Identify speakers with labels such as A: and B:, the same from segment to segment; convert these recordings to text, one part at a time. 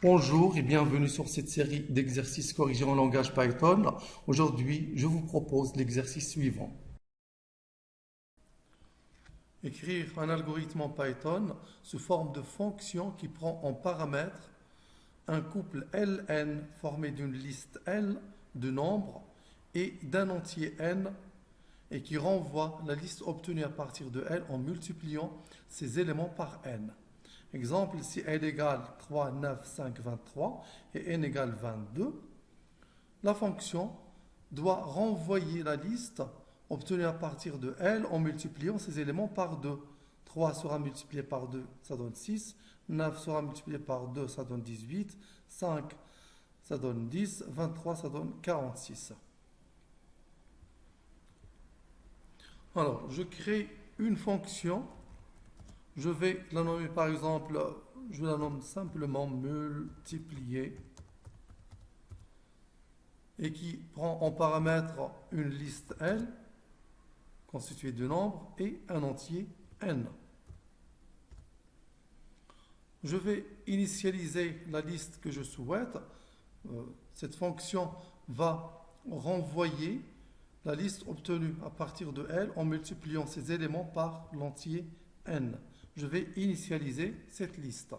A: Bonjour et bienvenue sur cette série d'exercices corrigés en langage Python. Aujourd'hui, je vous propose l'exercice suivant. Écrire un algorithme en Python sous forme de fonction qui prend en paramètre un couple Ln formé d'une liste L de nombres et d'un entier n et qui renvoie la liste obtenue à partir de L en multipliant ses éléments par n. Exemple, si L égale 3, 9, 5, 23 et n égale 22, la fonction doit renvoyer la liste obtenue à partir de L en multipliant ces éléments par 2. 3 sera multiplié par 2, ça donne 6. 9 sera multiplié par 2, ça donne 18. 5, ça donne 10. 23, ça donne 46. Alors, je crée une fonction. Je vais la nommer par exemple, je la nomme simplement multiplier et qui prend en paramètre une liste L constituée de nombres et un entier n. Je vais initialiser la liste que je souhaite. Cette fonction va renvoyer la liste obtenue à partir de L en multipliant ces éléments par l'entier n. Je vais initialiser cette liste.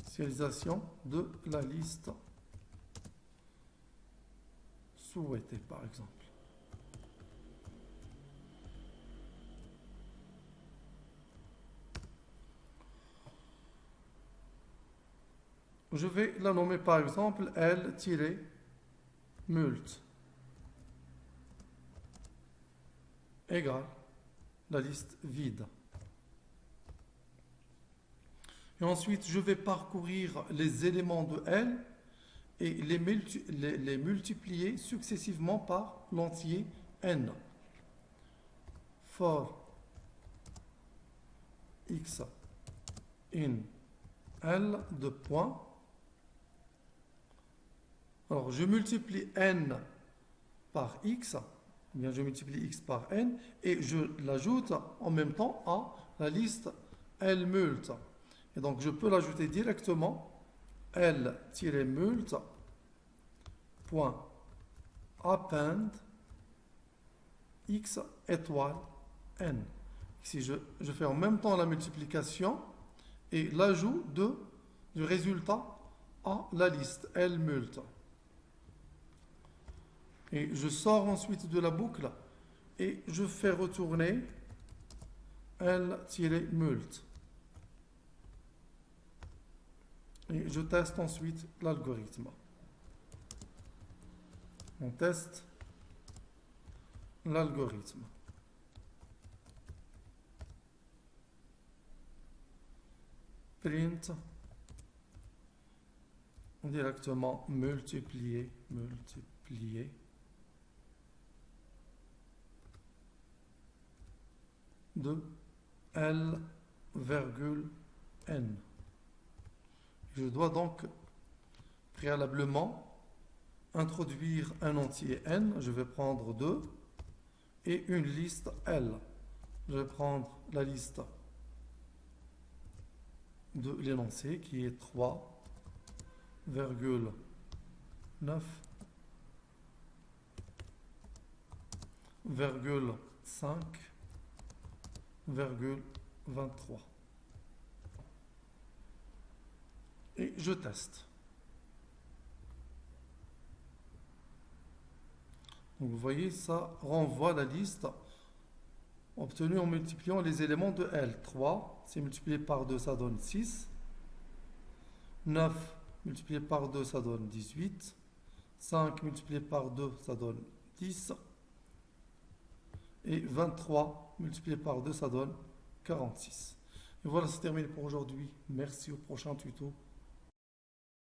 A: Initialisation de la liste souhaitée, par exemple. Je vais la nommer par exemple L-mult égale la liste vide. Et ensuite, je vais parcourir les éléments de L et les multiplier successivement par l'entier n. For x in L de points. Alors, je multiplie n par x, bien je multiplie x par n, et je l'ajoute en même temps à la liste L-mult. Et donc, je peux l'ajouter directement L-mult point append x étoile n. Ici, je fais en même temps la multiplication et l'ajout du résultat à la liste L-mult. Et je sors ensuite de la boucle et je fais retourner L-mult. Et je teste ensuite l'algorithme. On teste l'algorithme. Print directement multiplier de L, n. Je dois donc préalablement introduire un entier n, je vais prendre 2, et une liste L. Je vais prendre la liste de l'énoncé qui est 3,9,5,23. Et je teste. Donc vous voyez, ça renvoie la liste obtenue en multipliant les éléments de L. 3, c'est multiplié par 2, ça donne 6. 9 multiplié par 2, ça donne 18. 5 multiplié par 2, ça donne 10. Et 23 multiplié par 2, ça donne 46. Et voilà, c'est terminé pour aujourd'hui. Merci, au prochain tuto.